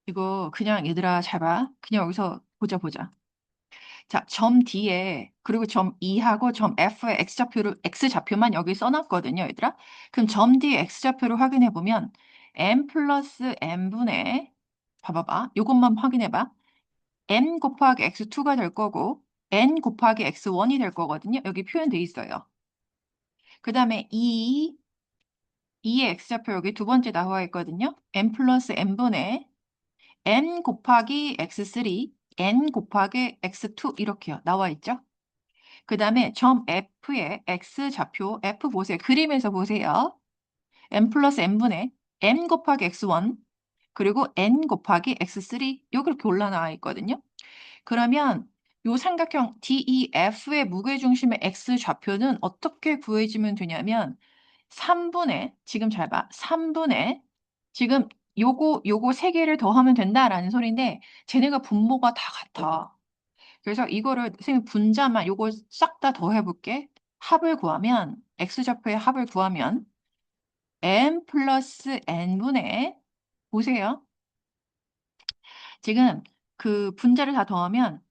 이거 그냥 얘들아 잘 봐. 그냥 여기서 보자. 자, 점 D에 그리고 점 E하고 점 F의 X좌표만 여기 써놨거든요, 얘들아. 그럼 점 D의 X좌표를 확인해 보면 M 플러스 N분의 봐봐봐. 요것만 확인해 봐. N 곱하기 X2가 될 거고 N 곱하기 X1이 될 거거든요. 여기 표현돼 있어요. 그 다음에 E의 X좌표 여기 두 번째 나와 있거든요. M 플러스 N분의 N 곱하기 X3, N 곱하기 X2 이렇게요. 나와 있죠. 그 다음에 점 F의 X좌표, F 보세요. 그림에서 보세요. N 플러스 N분의 N 곱하기 X1 그리고 N 곱하기 X3 이렇게 올라나와 있거든요. 그러면 이 삼각형 DEF의 무게중심의 X좌표는 어떻게 구해지면 되냐면 3분의 지금 잘 봐. 3분의 지금 요거 세 개를 더하면 된다라는 소리인데 쟤네가 분모가 다 같아. 그래서 이거를 선생님 분자만 요거 싹 다 더해볼게. 합을 구하면 X좌표의 합을 구하면 M 플러스 N분의 보세요. 지금 그 분자를 다 더하면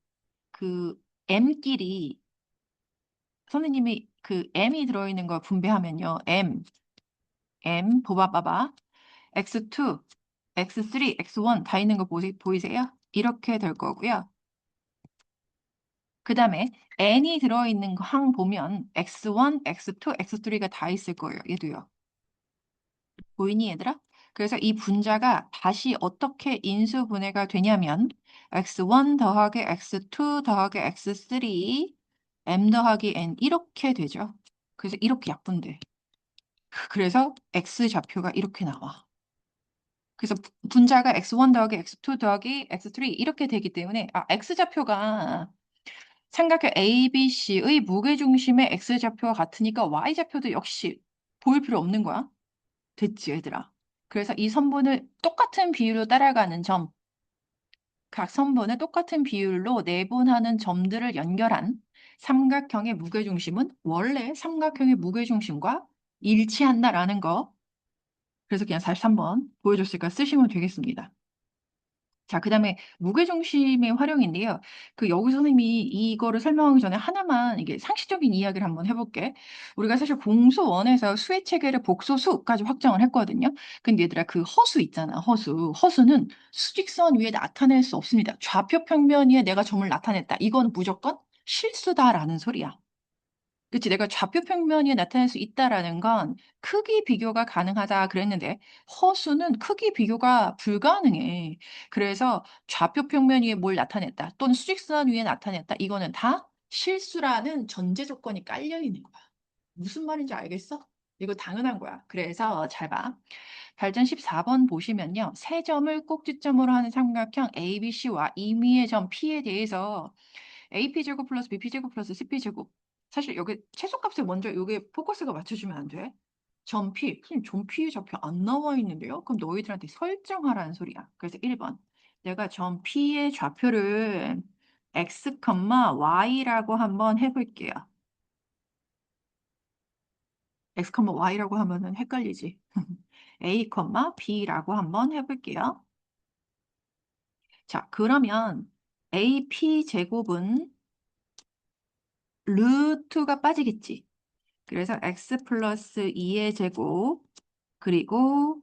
그 M끼리 선생님이 그 M이 들어있는 걸 분배하면요. M 봐봐. X2, X3, X1 다 있는 거 보이세요? 이렇게 될 거고요. 그 다음에 n이 들어있는 항 보면 x1, x2, x3가 다 있을 거예요. 얘도요. 보이니 얘들아? 그래서 이 분자가 다시 어떻게 인수분해가 되냐면 x1 더하기 x2 더하기 x3 m 더하기 n 이렇게 되죠. 그래서 이렇게 약분돼. 그래서 x좌표가 이렇게 나와. 그래서 분자가 x1 더하기 x2 더하기 x3 이렇게 되기 때문에 x좌표가 삼각형 ABC의 무게중심의 X좌표와 같으니까 Y좌표도 역시 보일 필요 없는 거야. 됐지, 얘들아. 그래서 이 선분을 똑같은 비율로 따라가는 점, 각 선분을 똑같은 비율로 내분하는 점들을 연결한 삼각형의 무게중심은 원래 삼각형의 무게중심과 일치한다라는 거. 그래서 그냥 43번 보여줬으니까 쓰시면 되겠습니다. 자, 그 다음에 무게중심의 활용인데요. 여기서 선생님이 이거를 설명하기 전에 하나만 이게 상식적인 이야기를 한번 해볼게. 우리가 사실 공수 원에서 수의 체계를 복소수까지 확정을 했거든요. 근데 얘들아, 그 허수 있잖아, 허수. 허수는 수직선 위에 나타낼 수 없습니다. 좌표 평면 위에 내가 점을 나타냈다. 이건 무조건 실수다라는 소리야. 그치, 내가 좌표 평면이 나타날 수 있다라는 건 크기 비교가 가능하다 그랬는데 허수는 크기 비교가 불가능해. 그래서 좌표 평면 위에 뭘 나타냈다 또는 수직선 위에 나타냈다 이거는 다 실수라는 전제 조건이 깔려 있는 거야. 무슨 말인지 알겠어? 이거 당연한 거야. 그래서 잘 봐. 발전 14번 보시면요. 세 점을 꼭지점으로 하는 삼각형 ABC와 임의의 점 P에 대해서 AP제곱 플러스 BP제곱 플러스 CP제곱. 사실 여기 최소값에 먼저 여기 포커스가 맞춰주면 안 돼. 점 P. 선생님, 점 P의 좌표 안 나와 있는데요? 그럼 너희들한테 설정하라는 소리야. 그래서 1번. 내가 점 P의 좌표를 X, Y라고 한번 해볼게요. X, Y라고 하면은 헷갈리지. A, B라고 한번 해볼게요. 자, 그러면 AP 제곱은 루트가 빠지겠지. 그래서 x 플러스 2의 제곱 그리고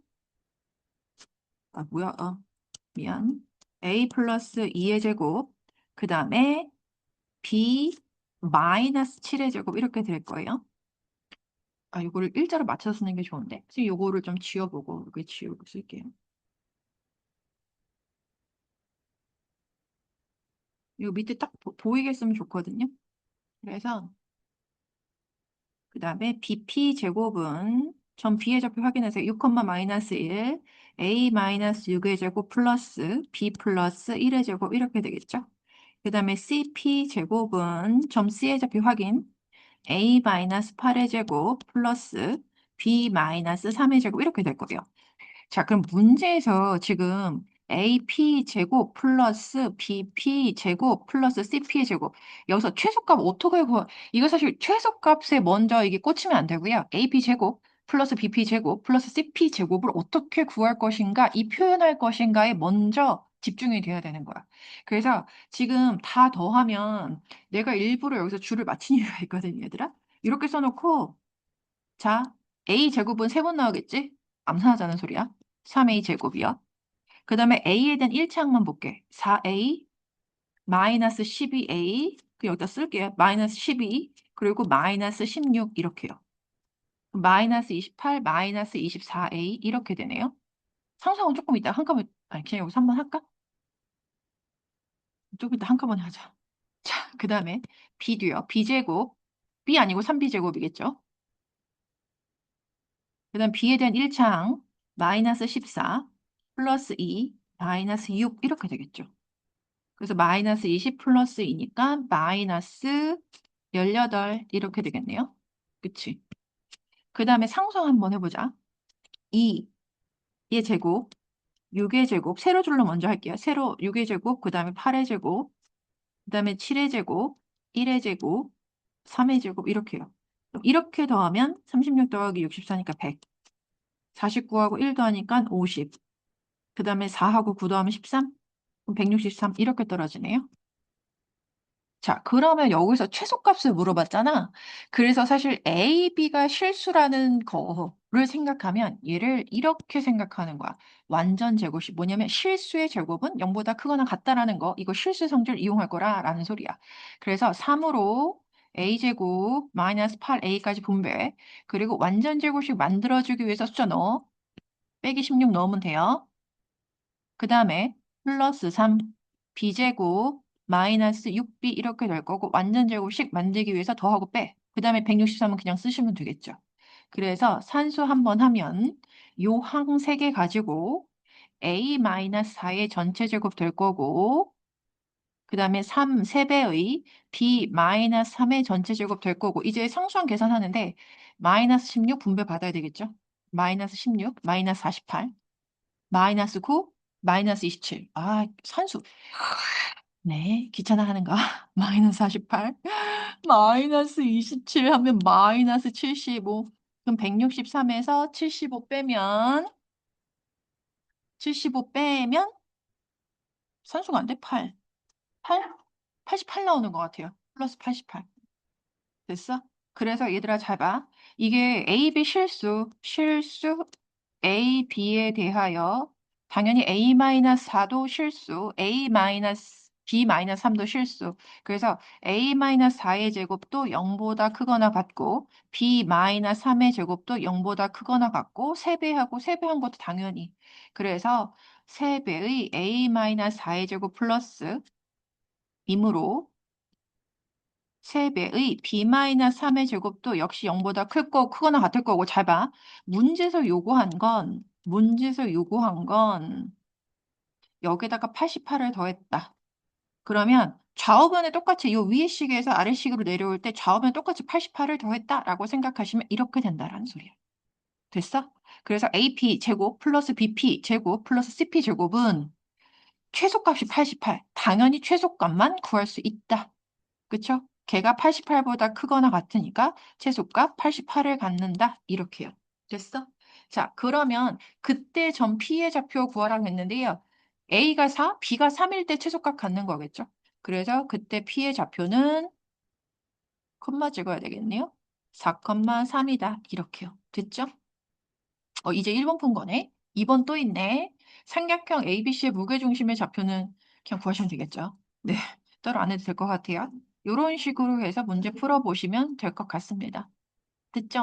미안. a 플러스 2의 제곱 그 다음에 b 마이너스 7의 제곱 이렇게 될 거예요. 아, 요거를 일자로 맞춰서 쓰는 게 좋은데. 지금 요거를 좀 지워보고, 여기 지우고 쓸게요. 요 밑에 딱 보이게 쓰면 좋거든요. 그래서, 그 다음에 BP 제곱은 전 B의 좌표 확인하세요. 6, 마이너스 1, A 마이너스 6의 제곱 플러스 B 플러스 1의 제곱 이렇게 되겠죠. 그 다음에 CP 제곱은 점 C의 좌표 확인. A 마이너스 8의 제곱 플러스 B 마이너스 3의 제곱 이렇게 될 거예요. 자, 그럼 문제에서 지금 AP 제곱 플러스 BP 제곱 플러스 CP의 제곱. 여기서 최소값 어떻게 이거 사실 최소값에 먼저 이게 꽂히면 안 되고요. AP 제곱 플러스 BP 제곱 플러스 CP 제곱을 어떻게 구할 것인가, 이 표현할 것인가에 먼저 집중이 돼야 되는 거야. 그래서 지금 다 더하면 내가 일부러 여기서 줄을 맞춘 이유가 있거든요, 얘들아. 이렇게 써놓고 자, A 제곱은 세 번 나오겠지? 암산하자는 소리야. 3A 제곱이요. 그 다음에 A에 대한 1차항만 볼게. 4A 마이너스 12A 그 여기다 쓸게요. 마이너스 12 그리고 마이너스 16 이렇게요. 마이너스 28 마이너스 24A 이렇게 되네요. 상상은 조금 이따 한꺼번에 아니 그냥 여기서 한번 할까? 조금 이따 한꺼번에 하자. 자, 그 다음에 B도요. B제곱 B 아니고 3B제곱이겠죠? 그 다음 B에 대한 1차항 마이너스 14 플러스 2 마이너스 6 이렇게 되겠죠. 그래서 마이너스 20 플러스 2니까 마이너스 18 이렇게 되겠네요. 그치? 그 다음에 상수 한번 해보자. 2의 제곱, 6의 제곱, 세로 줄로 먼저 할게요. 세로 6의 제곱, 그 다음에 8의 제곱, 그 다음에 7의 제곱, 1의 제곱, 3의 제곱 이렇게요. 이렇게 더하면 36 더하기 64니까 100. 49하고 1 더하니까 50. 그 다음에 4하고 9 더하면 13. 그럼 163 이렇게 떨어지네요. 자, 그러면 여기서 최소값을 물어봤잖아. 그래서 사실 A, B가 실수라는 거를 생각하면 얘를 이렇게 생각하는 거야. 완전 제곱이 뭐냐면 실수의 제곱은 0보다 크거나 같다라는 거. 이거 실수 성질 이용할 거라라는 소리야. 그래서 3으로 A제곱 마이너스 8A까지 분배. 그리고 완전 제곱식 만들어주기 위해서 숫자 넣어. 빼기 16 넣으면 돼요. 그 다음에 플러스 3 b제곱 마이너스 6b 이렇게 될 거고 완전 제곱식 만들기 위해서 더하고 빼. 그 다음에 163은 그냥 쓰시면 되겠죠. 그래서 산수 한번 하면 요 항 3개 가지고 a 마이너스 4의 전체 제곱 될 거고 그 다음에 3, 3배의 b 마이너스 3의 전체 제곱 될 거고 이제 상수항 계산하는데 마이너스 16 분배 받아야 되겠죠. 마이너스 16, 마이너스 48 마이너스 9, 마이너스 27. 아, 산수. 네, 귀찮아 하는 거. 마이너스 48, 마이너스 27 하면 마이너스 75. 그럼 163에서 75 빼면 산수가 안 돼? 8. 8? 88 나오는 것 같아요. 플러스 88. 됐어? 그래서 얘들아 잘 봐. 이게 A, B 실수 A, B에 대하여 당연히 A-4도 실수, B-3도 실수. 그래서 A-4의 제곱도 0보다 크거나 같고 B-3의 제곱도 0보다 크거나 같고 3배하고 3배한 것도 당연히. 그래서 3배의 A-4의 제곱 플러스 이므로 3배의 B-3의 제곱도 역시 0보다 클 거, 크거나 같을 거고, 잘 봐. 문제에서 요구한 건, 여기다가 88을 더했다. 그러면 좌우변에 똑같이 요 위의 식에서 아래 식으로 내려올 때 좌우변에 똑같이 88을 더했다라고 생각하시면 이렇게 된다라는 소리야. 됐어? 그래서 AP 제곱 플러스 BP 제곱 플러스 CP 제곱은 최소값이 88. 당연히 최소값만 구할 수 있다. 그쵸? 걔가 88보다 크거나 같으니까 최소값 88을 갖는다. 이렇게요. 됐어? 자, 그러면 그때 전 P의 좌표 구하라고 했는데요. A가 4, B가 3일 때 최소값 갖는 거겠죠? 그래서 그때 P의 좌표는 콤마 찍어야 되겠네요. 4,3이다. 이렇게요. 됐죠? 이제 1번 푼 거네. 2번 또 있네. 삼각형 ABC의 무게중심의 좌표는 그냥 구하시면 되겠죠. 네, 따로 안 해도 될 것 같아요. 이런 식으로 해서 문제 풀어보시면 될 것 같습니다. 됐죠?